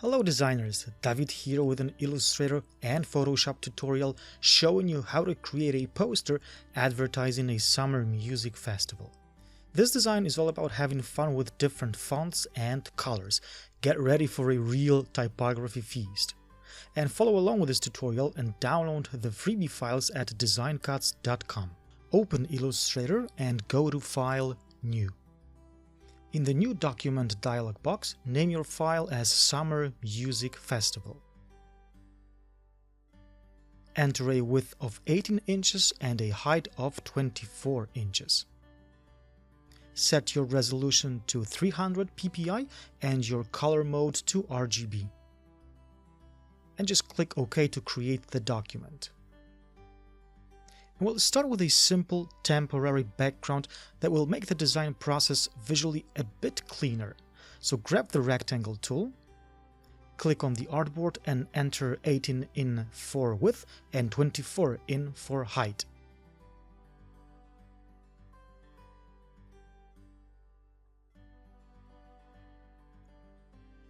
Hello designers, David here with an Illustrator and Photoshop tutorial showing you how to create a poster advertising a summer music festival. This design is all about having fun with different fonts and colors. Get ready for a real typography feast. And follow along with this tutorial and download the freebie files at designcuts.com. Open Illustrator and go to File, New. In the New Document dialog box, name your file as Summer Music Festival. Enter a width of 18 inches and a height of 24 inches. Set your resolution to 300 ppi and your color mode to RGB. And just click OK to create the document. We'll start with a simple temporary background that will make the design process visually a bit cleaner. So grab the rectangle tool, click on the artboard and enter 18 in for width and 24 in for height.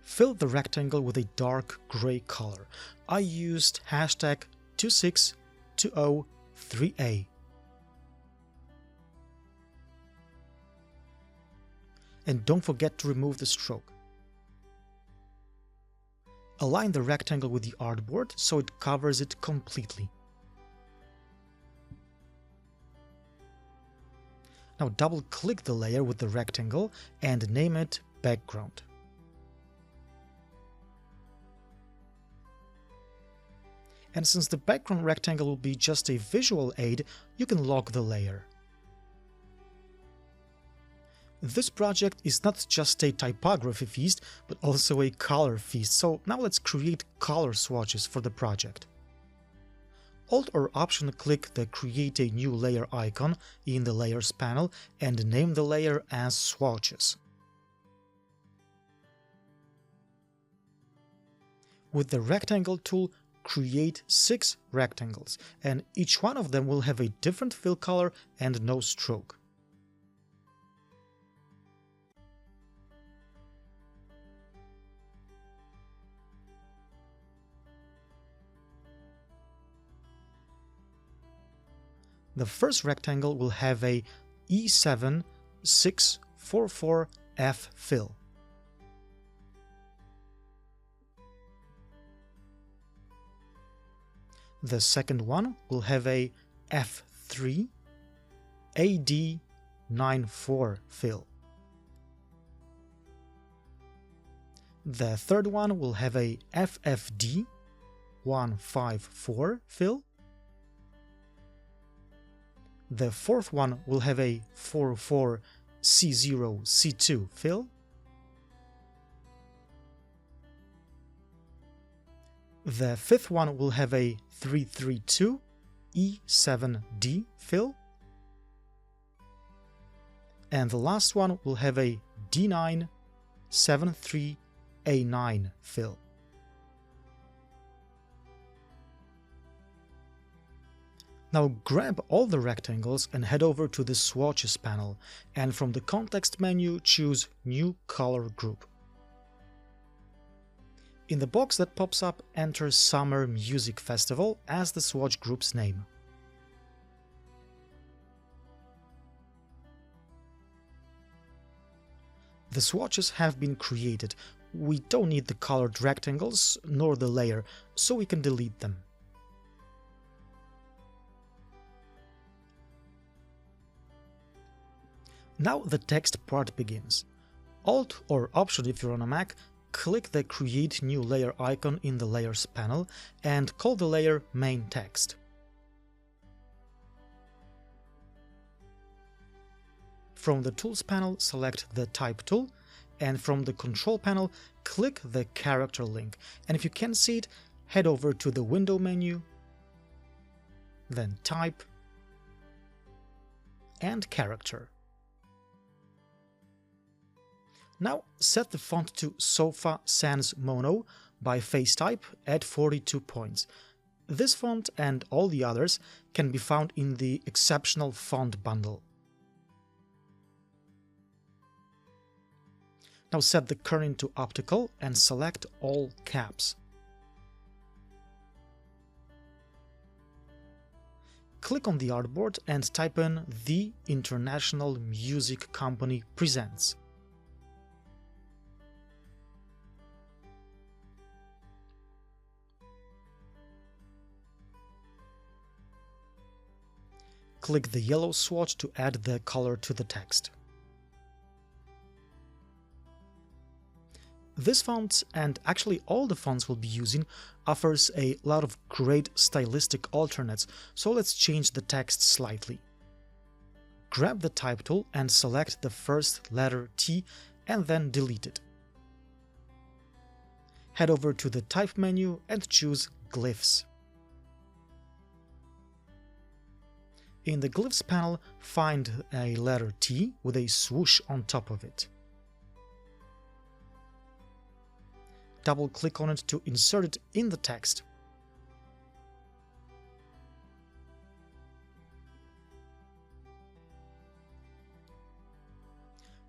Fill the rectangle with a dark gray color. I used hashtag 26203A. And don't forget to remove the stroke. Align the rectangle with the artboard so it covers it completely. Now double-click the layer with the rectangle and name it Background. And since the background rectangle will be just a visual aid, you can lock the layer. This project is not just a typography feast, but also a color feast, so now let's create color swatches for the project. Alt or Option click the Create a New Layer icon in the Layers panel and name the layer as Swatches. With the Rectangle tool, create 6 rectangles, and each one of them will have a different fill color and no stroke. The first rectangle will have a E7644F fill. The second one will have a F3 AD94 fill. The third one will have a FFD 154 fill. The fourth one will have a 44C0C2 fill. The fifth one will have a 332 E7D fill. And the last one will have a D9 73A9 fill. Now grab all the rectangles and head over to the Swatches panel, and from the context menu choose New Color Group. In the box that pops up, enter Summer Music Festival as the swatch group's name. The swatches have been created. We don't need the colored rectangles nor the layer, so we can delete them. Now the text part begins. Alt or Option if you're on a Mac, click the Create New Layer icon in the Layers panel and call the layer Main Text. From the Tools panel, select the Type tool, and from the Control panel, click the Character link. And if you can't see it, head over to the Window menu, then Type, and Character. Now set the font to Sofa Sans Mono by face type at 42 points. This font and all the others can be found in the Exceptional Font bundle. Now set the kerning to optical and select all caps. Click on the artboard and type in "The International Music Company Presents." Click the yellow swatch to add the color to the text. This font, and actually all the fonts we'll be using, offers a lot of great stylistic alternates, so let's change the text slightly. Grab the type tool and select the first letter T and then delete it. Head over to the Type menu and choose Glyphs. In the Glyphs panel, find a letter T with a swoosh on top of it. Double-click on it to insert it in the text.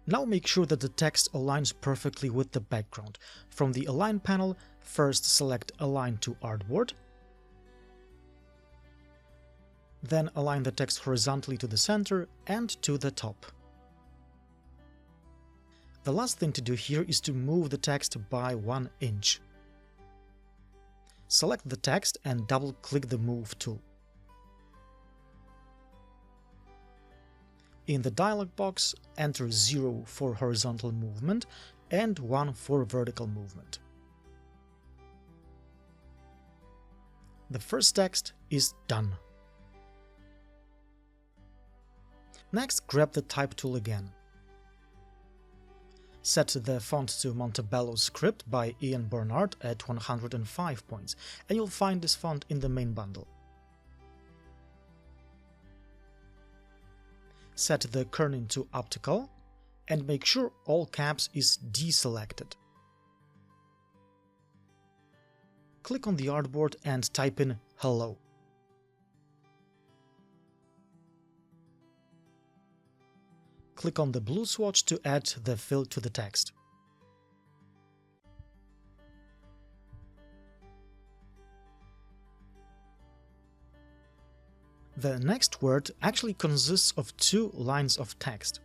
Now make sure that the text aligns perfectly with the background. From the Align panel, first select Align to Artboard. Then align the text horizontally to the center and to the top. The last thing to do here is to move the text by 1 inch. Select the text and double-click the Move tool. In the dialog box, enter 0 for horizontal movement and 1 for vertical movement. The first text is done. Next, grab the Type tool again. Set the font to Montebello Script by Ian Bernard at 105 points, and you'll find this font in the main bundle. Set the kerning to optical, and make sure all caps is deselected. Click on the artboard and type in "Hello." Click on the blue swatch to add the fill to the text. The next word actually consists of 2 lines of text.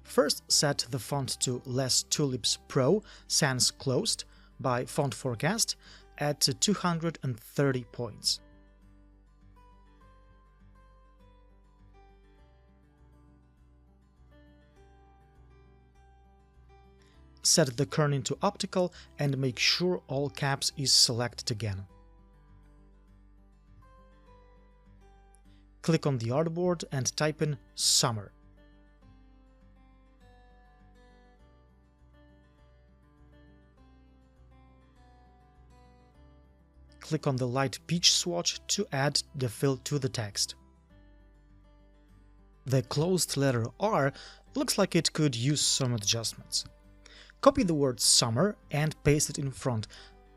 First, set the font to Les Tulips Pro Sans Closed by Font Forecast at 230 points. Set the kerning to optical and make sure all caps is selected again. Click on the artboard and type in "Summer." Click on the light peach swatch to add the fill to the text. The closed letter R looks like it could use some adjustments. Copy the word "summer" and paste it in front,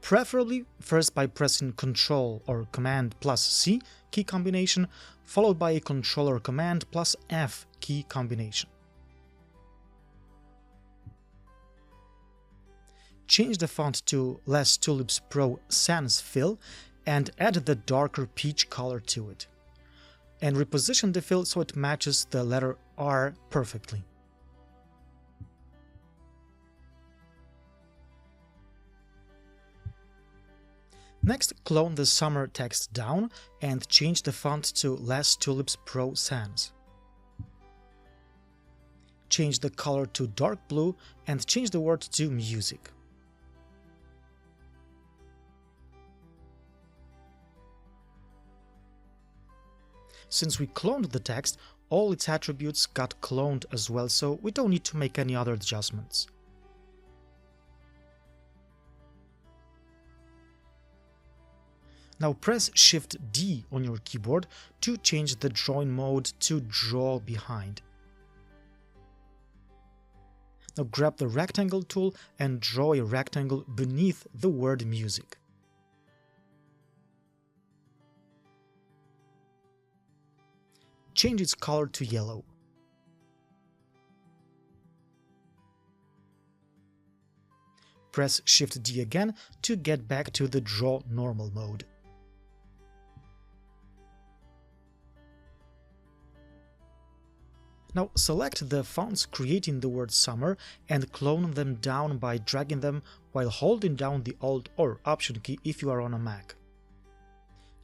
preferably first by pressing Ctrl or Command plus C key combination, followed by a Ctrl or Command plus F key combination. Change the font to Les Tulips Pro Sans Fill and add the darker peach color to it. And reposition the fill so it matches the letter R perfectly. Next, clone the summer text down and change the font to Les Tulips Pro Sans. Change the color to dark blue and change the word to music. Since we cloned the text, all its attributes got cloned as well, so we don't need to make any other adjustments. Now press Shift-D on your keyboard to change the drawing mode to Draw Behind. Now grab the Rectangle tool and draw a rectangle beneath the word music. Change its color to yellow. press Shift-D again to get back to the Draw Normal mode. Now select the fonts creating the word summer and clone them down by dragging them while holding down the Alt or Option key if you are on a Mac.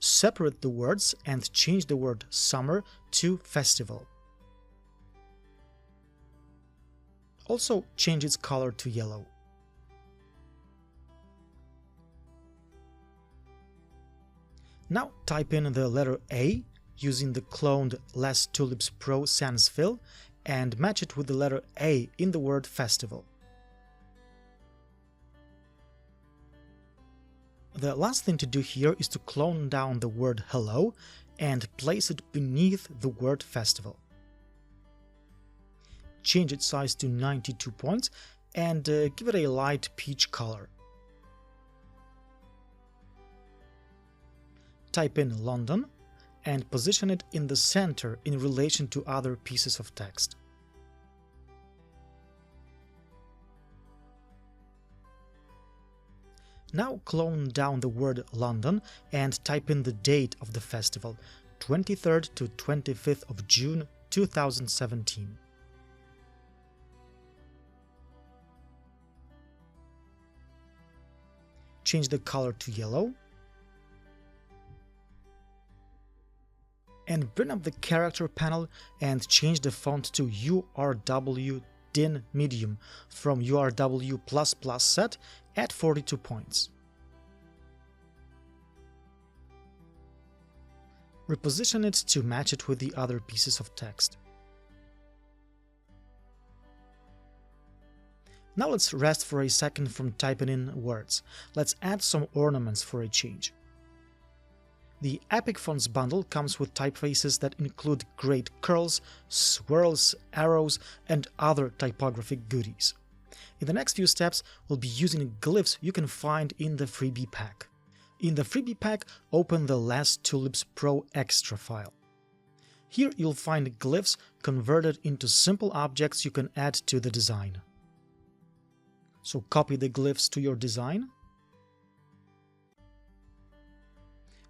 Separate the words and change the word summer to festival. Also change its color to yellow. Now type in the letter A using the cloned Less Tulips Pro Sans Fill and match it with the letter A in the word festival. The last thing to do here is to clone down the word hello and place it beneath the word festival. Change its size to 92 points and give it a light peach color. Type in London and position it in the center in relation to other pieces of text. Now clone down the word London and type in the date of the festival, 23rd to 25th of June 2017. Change the color to yellow and bring up the character panel and change the font to URW DIN Medium from URW++ set at 42 points. Reposition it to match it with the other pieces of text. Now let's rest for a second from typing in words. Let's add some ornaments for a change. The Epic Fonts bundle comes with typefaces that include great curls, swirls, arrows, and other typographic goodies. In the next few steps, we'll be using glyphs you can find in the freebie pack. In the freebie pack, open the Less Tulips Pro Extra file. Here you'll find glyphs converted into simple objects you can add to the design. So copy the glyphs to your design.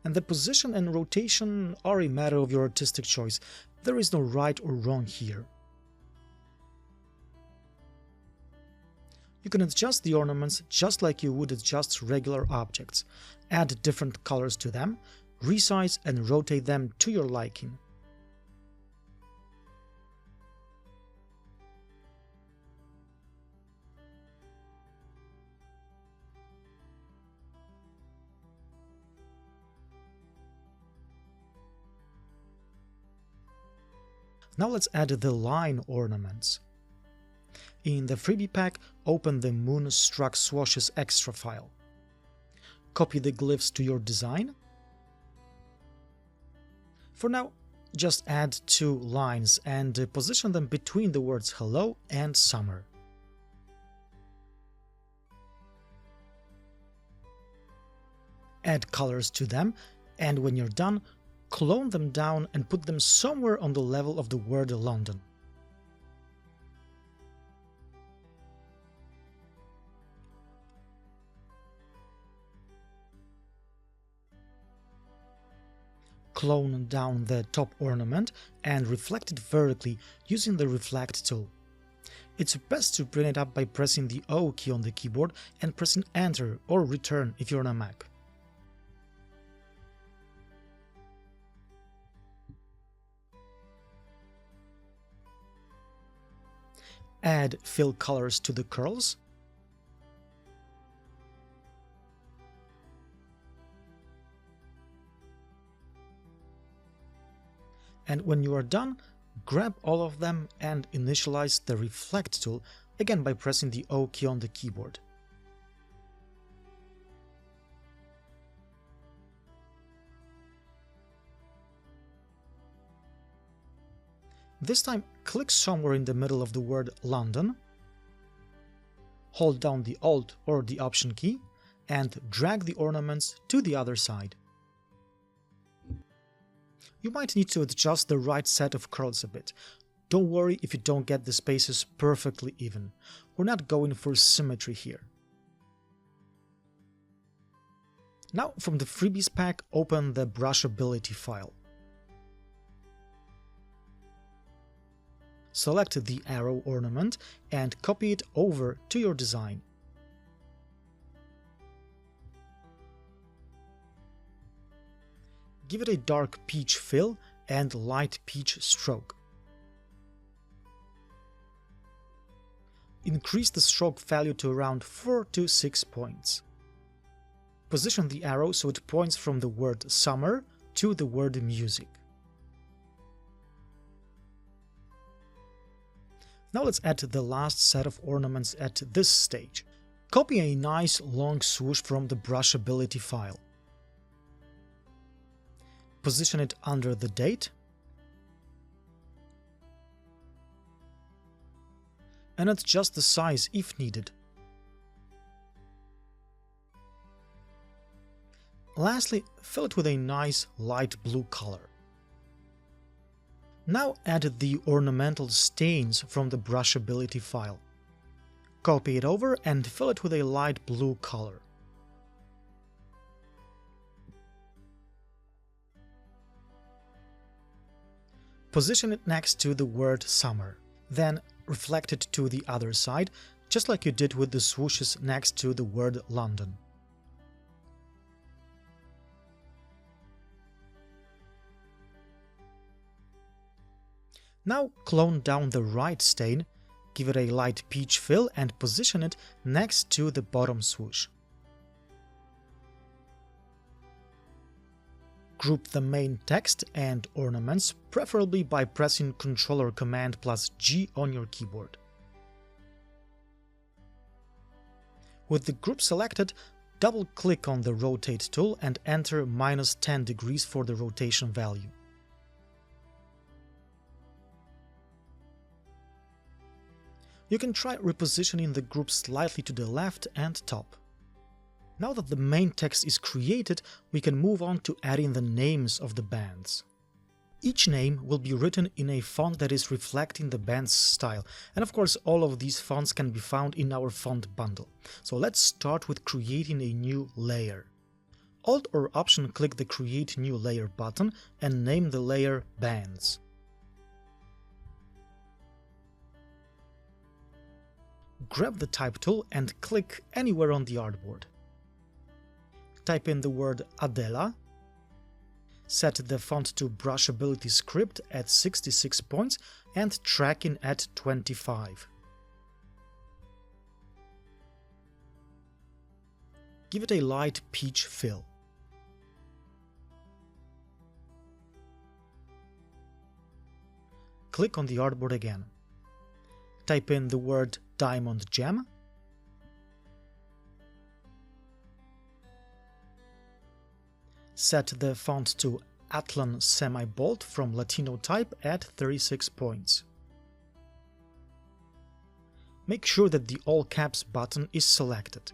And the position and rotation are a matter of your artistic choice. There is no right or wrong here. You can adjust the ornaments just like you would adjust regular objects. Add different colors to them, resize and rotate them to your liking. Now let's add the line ornaments. In the freebie pack, open the Moonstruck Swashes extra file. Copy the glyphs to your design. For now, just add 2 lines and position them between the words hello and summer. Add colors to them, and when you're done, clone them down and put them somewhere on the level of the word London. Clone down the top ornament and reflect it vertically using the Reflect tool. It's best to bring it up by pressing the O key on the keyboard and pressing Enter or Return if you're on a Mac. Add fill colors to the curls. And when you are done, grab all of them and initialize the Reflect tool, again by pressing the O key on the keyboard. This time, click somewhere in the middle of the word London, hold down the Alt or the Option key, and drag the ornaments to the other side. You might need to adjust the right set of curls a bit. Don't worry if you don't get the spaces perfectly even. We're not going for symmetry here. Now from the freebies pack, open the brushability file. Select the arrow ornament and copy it over to your design. Give it a dark peach fill and light peach stroke. Increase the stroke value to around 4 to 6 points. Position the arrow so it points from the word summer to the word music. Now let's add the last set of ornaments at this stage. Copy a nice long swoosh from the brushability file. Position it under the date and adjust the size if needed. Lastly, fill it with a nice light blue color. Now add the ornamental stains from the brushability file. Copy it over and fill it with a light blue color. Position it next to the word summer. Then reflect it to the other side, just like you did with the swooshes next to the word London. Now clone down the right stain, give it a light peach fill and position it next to the bottom swoosh. Group the main text and ornaments, preferably by pressing Ctrl Command plus G on your keyboard. With the group selected, double-click on the Rotate tool and enter -10 degrees for the rotation value. You can try repositioning the group slightly to the left and top. Now that the main text is created, we can move on to adding the names of the bands. Each name will be written in a font that is reflecting the band's style, and of course all of these fonts can be found in our font bundle. So let's start with creating a new layer. Alt or Option click the Create New Layer button and name the layer Bands. Grab the Type tool and click anywhere on the artboard. Type in the word Adela. Set the font to Brushability Script at 66 points and Tracking at 25. Give it a light peach fill. Click on the artboard again. Type in the word Diamond Gem. Set the font to Atlan Semi-Bold from Latino type at 36 points. Make sure that the All Caps button is selected.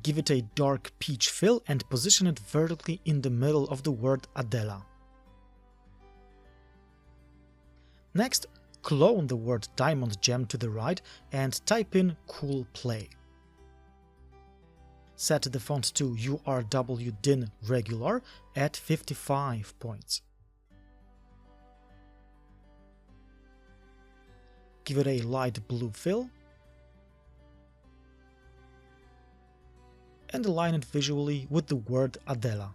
Give it a dark peach fill and position it vertically in the middle of the word Adela. Next, clone the word Diamond Gem to the right and type in Cool Play. Set the font to URW DIN Regular at 55 points. Give it a light blue fill and align it visually with the word Adela.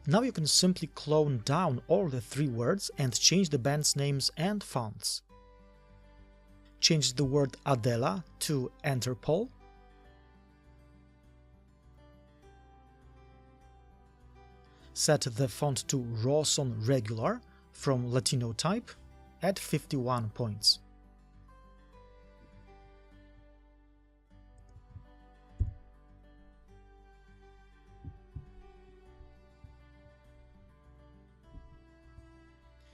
Now you can simply clone down all the three words and change the band's names and fonts. Change the word Adela to Interpol. Set the font to Rawson Regular from Latino type at 51 points.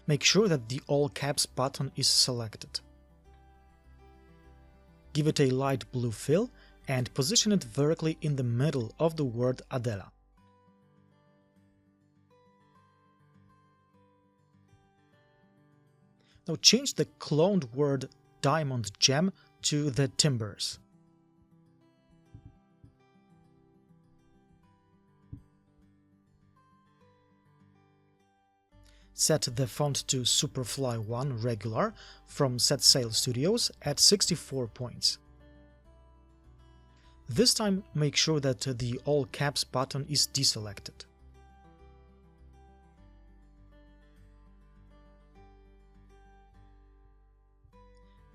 Make sure that the All Caps button is selected. Give it a light blue fill and position it vertically in the middle of the word Adela. Now change the cloned word Diamond Gem to the Timbers. Set the font to Superfly 1 regular from Set Sail Studios at 64 points. This time make sure that the All Caps button is deselected.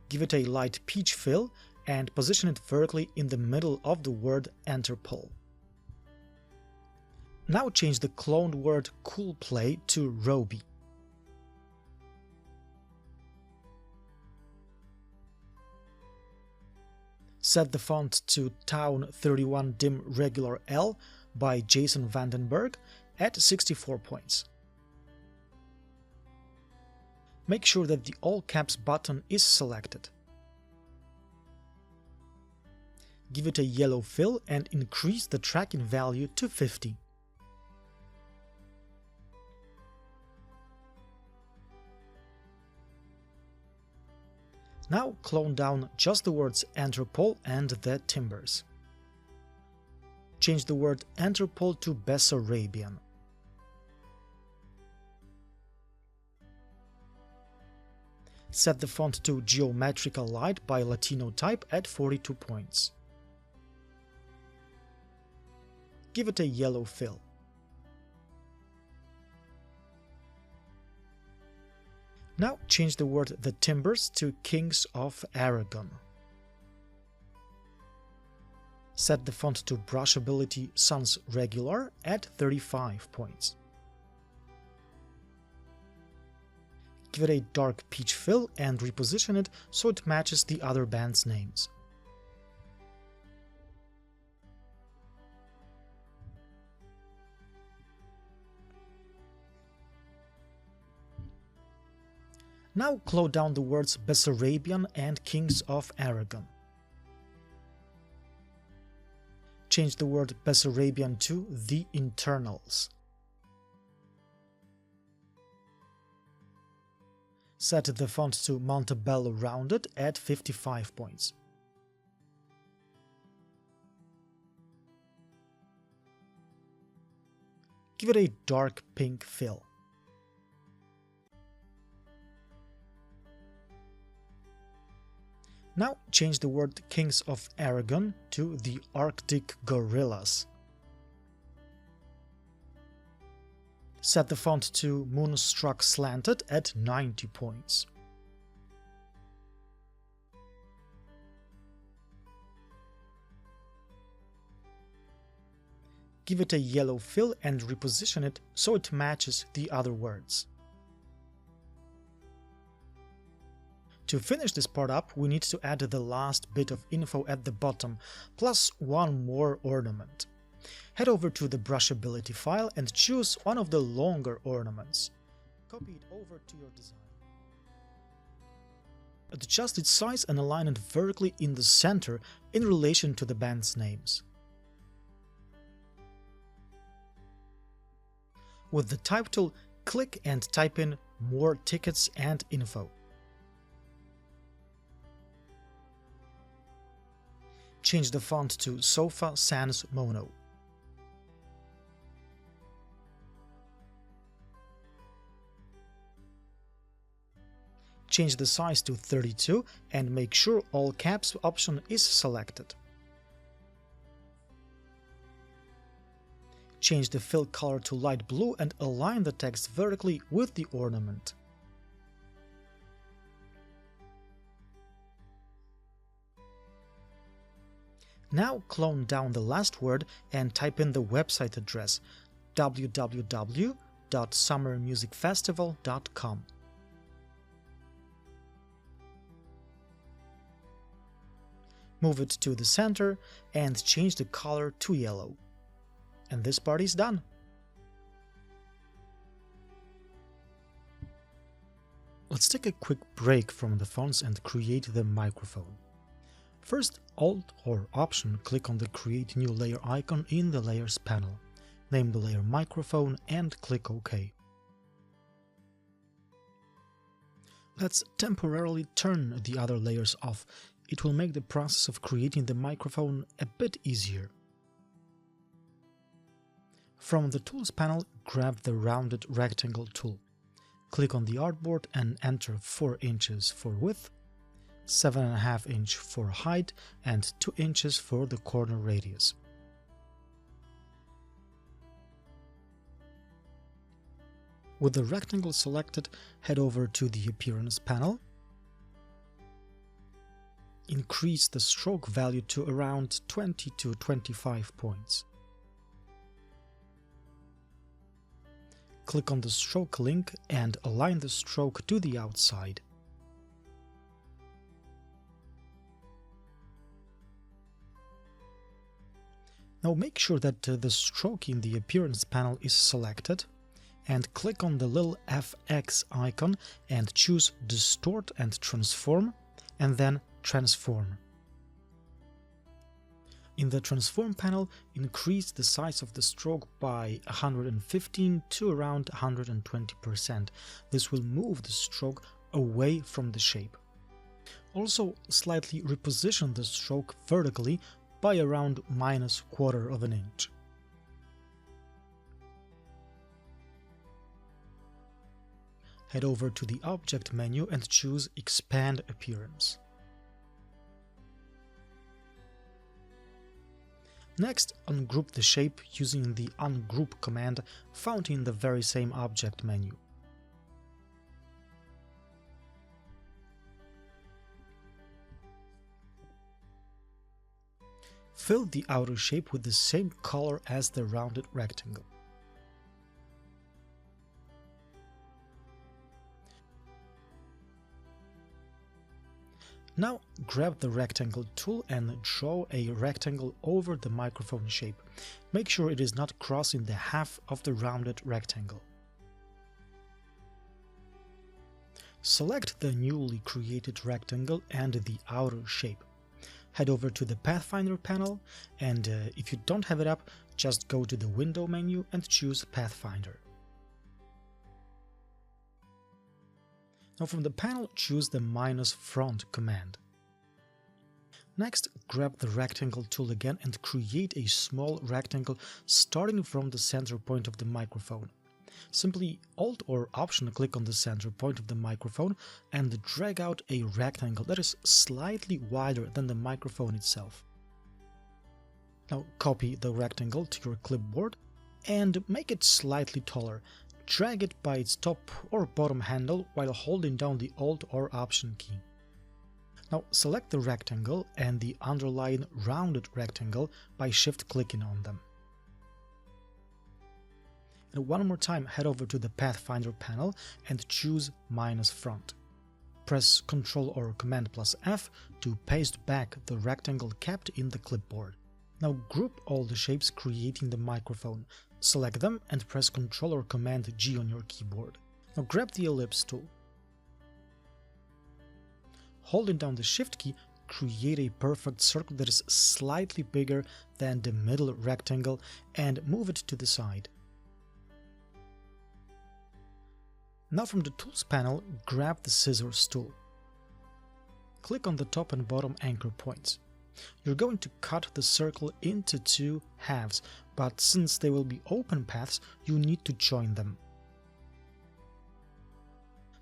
Give it a light peach fill and position it vertically in the middle of the word Interpol. Now change the cloned word Cool Play to Roby. Set the font to Town 31 Dim Regular L by Jason Vandenberg at 64 points. Make sure that the All Caps button is selected. Give it a yellow fill and increase the tracking value to 50. Now clone down just the words Interpol and the timbers. Change the word Interpol to Bessarabian. Set the font to Geometrical Light by Latino Type at 42 points. Give it a yellow fill. Now change the word The Timbers to Kings of Aragon. Set the font to Brushability Sans Regular at 35 points. Give it a dark peach fill and reposition it so it matches the other band's names. Now clone down the words Bessarabian and Kings of Aragon. Change the word Bessarabian to The Internals. Set the font to Montebello Rounded at 55 points. Give it a dark pink fill. Now change the word Kings of Aragon to the Arctic Gorillas. Set the font to Moonstruck Slanted at 90 points. Give it a yellow fill and reposition it so it matches the other words. To finish this part up, we need to add the last bit of info at the bottom, plus one more ornament. Head over to the Brushability file and choose one of the longer ornaments. Copy it over to your design. Adjust its size and align it vertically in the center in relation to the band's names. With the Type tool, click and type in More Tickets and Info. Change the font to Sofa Sans Mono. Change the size to 32 and make sure All Caps option is selected. Change the fill color to light blue and align the text vertically with the ornament. Now clone down the last word and type in the website address www.summermusicfestival.com. Move it to the center and change the color to yellow. And this part is done. Let's take a quick break from the fonts and create the microphone. First, Alt or Option click on the Create New Layer icon in the Layers panel. Name the layer Microphone and click OK. Let's temporarily turn the other layers off. It will make the process of creating the microphone a bit easier. From the Tools panel, grab the Rounded Rectangle tool. Click on the artboard and enter 4 inches for width, 7.5 inch for height, and 2 inches for the corner radius. With the rectangle selected, head over to the Appearance panel. Increase the stroke value to around 20 to 25 points. Click on the stroke link and align the stroke to the outside. Now make sure that the stroke in the Appearance panel is selected, and click on the little FX icon and choose Distort and Transform, and then Transform. In the Transform panel, increase the size of the stroke by 115 to around 120%. This will move the stroke away from the shape. Also, slightly reposition the stroke vertically by around -1/4 of an inch. Head over to the Object menu and choose Expand Appearance. Next, ungroup the shape using the Ungroup command found in the very same Object menu. Fill the outer shape with the same color as the rounded rectangle. Now grab the rectangle tool and draw a rectangle over the microphone shape. Make sure it is not crossing the half of the rounded rectangle. Select the newly created rectangle and the outer shape. Head over to the Pathfinder panel, and if you don't have it up, just go to the Window menu and choose Pathfinder. Now from the panel, choose the -front command. Next, grab the rectangle tool again and create a small rectangle starting from the center point of the microphone. Simply Alt or Option click on the center point of the microphone and drag out a rectangle that is slightly wider than the microphone itself. Now copy the rectangle to your clipboard and make it slightly taller. Drag it by its top or bottom handle while holding down the Alt or Option key. Now select the rectangle and the underlying rounded rectangle by shift-clicking on them. And one more time, head over to the Pathfinder panel and choose -front. Press Ctrl or Command plus F to paste back the rectangle kept in the clipboard. Now group all the shapes creating the microphone. Select them and press Ctrl or Command G on your keyboard. Now grab the Ellipse tool. Holding down the Shift key, create a perfect circle that is slightly bigger than the middle rectangle and move it to the side. Now from the Tools panel, grab the Scissors tool. Click on the top and bottom anchor points. You're going to cut the circle into 2 halves, but since they will be open paths, you need to join them.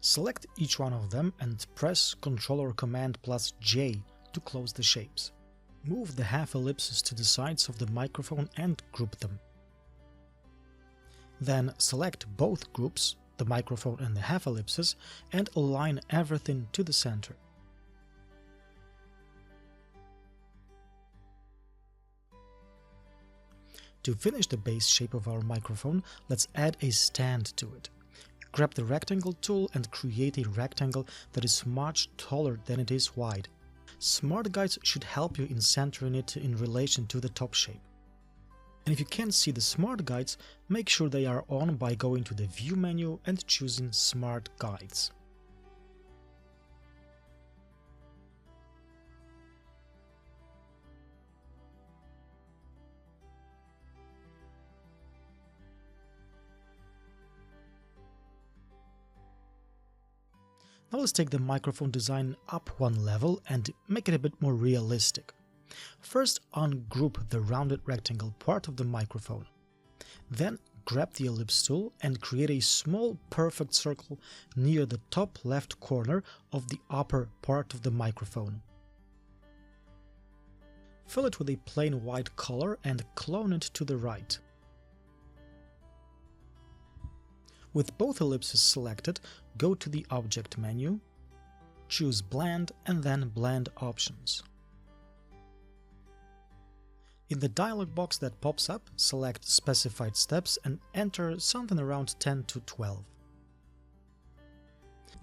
Select each one of them and press Ctrl or Command plus J to close the shapes. Move the half ellipses to the sides of the microphone and group them. Then select both groups, the microphone and the half ellipses, and align everything to the center. To finish the base shape of our microphone, let's add a stand to it. Grab the rectangle tool and create a rectangle that is much taller than it is wide. Smart guides should help you in centering it in relation to the top shape. And if you can't see the smart guides, make sure they are on by going to the View menu and choosing Smart Guides. Now let's take the microphone design up one level and make it a bit more realistic. First, ungroup the rounded rectangle part of the microphone. Then grab the ellipse tool and create a small perfect circle near the top left corner of the upper part of the microphone. Fill it with a plain white color and clone it to the right. With both ellipses selected, go to the Object menu, choose Blend and then Blend Options. In the dialog box that pops up, select Specified Steps and enter something around 10 to 12.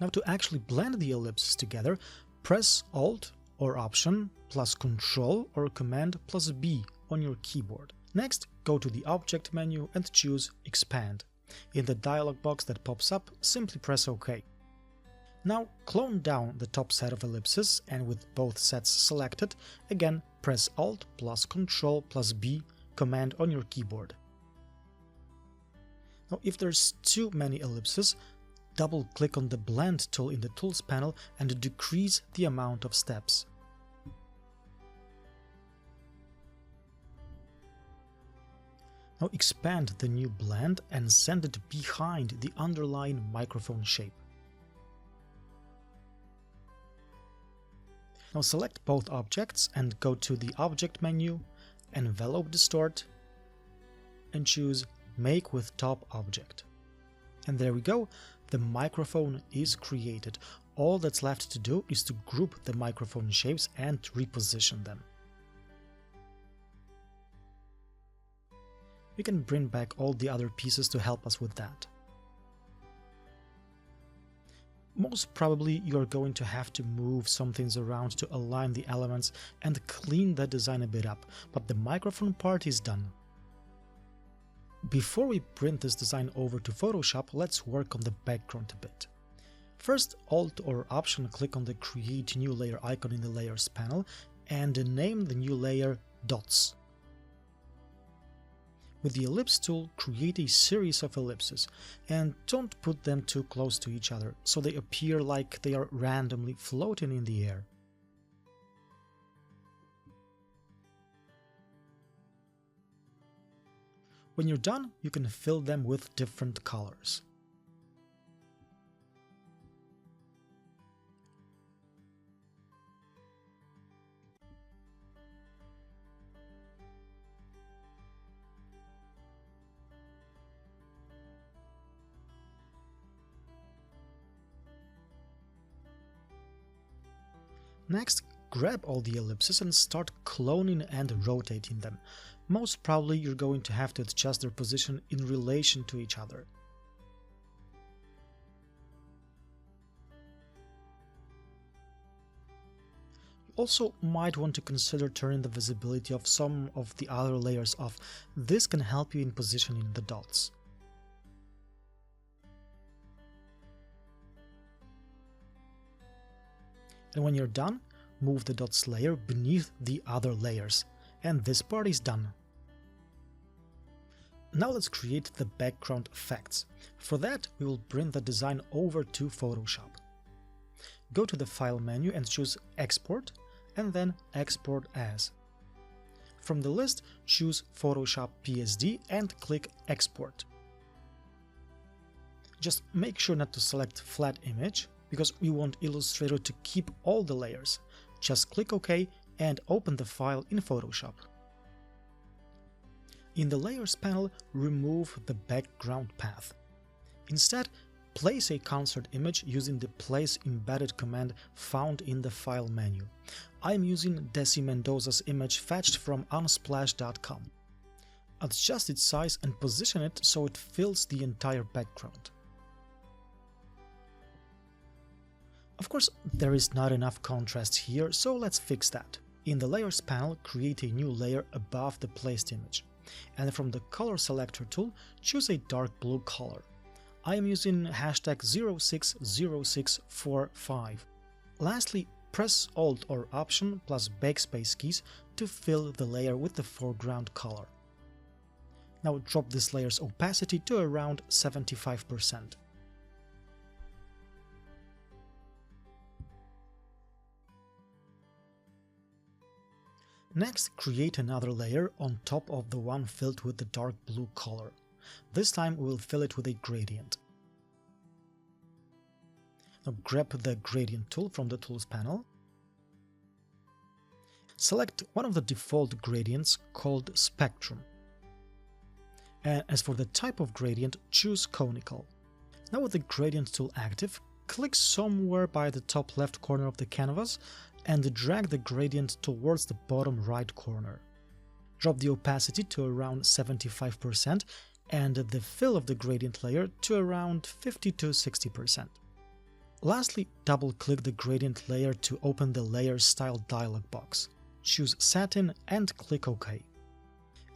Now to actually blend the ellipses together, press Alt or Option plus Control or Command plus B on your keyboard. Next, go to the Object menu and choose Expand. In the dialog box that pops up, simply press OK. Now clone down the top set of ellipses and with both sets selected, again press Alt plus Control plus B command on your keyboard. Now if there's too many ellipses, double-click on the Blend tool in the Tools panel and decrease the amount of steps. Now expand the new blend and send it behind the underlying microphone shape. Now select both objects and go to the Object menu, Envelope Distort, and choose Make with Top Object. And there we go, the microphone is created. All that's left to do is to group the microphone shapes and reposition them. We can bring back all the other pieces to help us with that. Most probably you're going to have to move some things around to align the elements and clean the design a bit up, but the microphone part is done. Before we print this design over to Photoshop, let's work on the background a bit. First, Alt or Option click on the Create New Layer icon in the Layers panel and name the new layer Dots. With the Ellipse tool, create a series of ellipses, and don't put them too close to each other, so they appear like they are randomly floating in the air. When you're done, you can fill them with different colors. Next, grab all the ellipses and start cloning and rotating them. Most probably you're going to have to adjust their position in relation to each other. You also might want to consider turning the visibility of some of the other layers off. This can help you in positioning the dots. And when you're done, move the dots layer beneath the other layers. And this part is done. Now let's create the background effects. For that, we will bring the design over to Photoshop. Go to the File menu and choose Export, and then Export As. From the list, choose Photoshop PSD and click Export. Just make sure not to select Flat Image, because we want Illustrator to keep all the layers. Just click OK and open the file in Photoshop. In the Layers panel, remove the background path. Instead, place a concert image using the Place Embedded command found in the File menu. I'm using Desi Mendoza's image fetched from Unsplash.com. Adjust its size and position it so it fills the entire background. Of course, there is not enough contrast here, so let's fix that. In the Layers panel, create a new layer above the placed image, and from the Color Selector tool, choose a dark blue color. I am using hashtag 060645. Lastly, press Alt or Option plus Backspace keys to fill the layer with the foreground color. Now drop this layer's opacity to around 75%. Next, create another layer on top of the one filled with the dark blue color. This time we will fill it with a gradient. Now grab the gradient tool from the Tools panel. Select one of the default gradients called Spectrum. And as for the type of gradient, choose Conical. Now with the gradient tool active, click somewhere by the top left corner of the canvas and drag the gradient towards the bottom right corner. Drop the opacity to around 75% and the fill of the gradient layer to around 50 to 60%. Lastly, double-click the gradient layer to open the Layer Style dialog box. Choose Satin and click OK.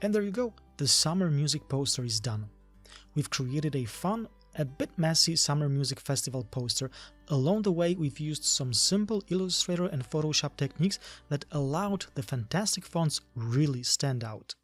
And there you go, the summer music poster is done. We've created a fun, a bit messy summer music festival poster. Along the way, we've used some simple Illustrator and Photoshop techniques that allowed the fantastic fonts really stand out.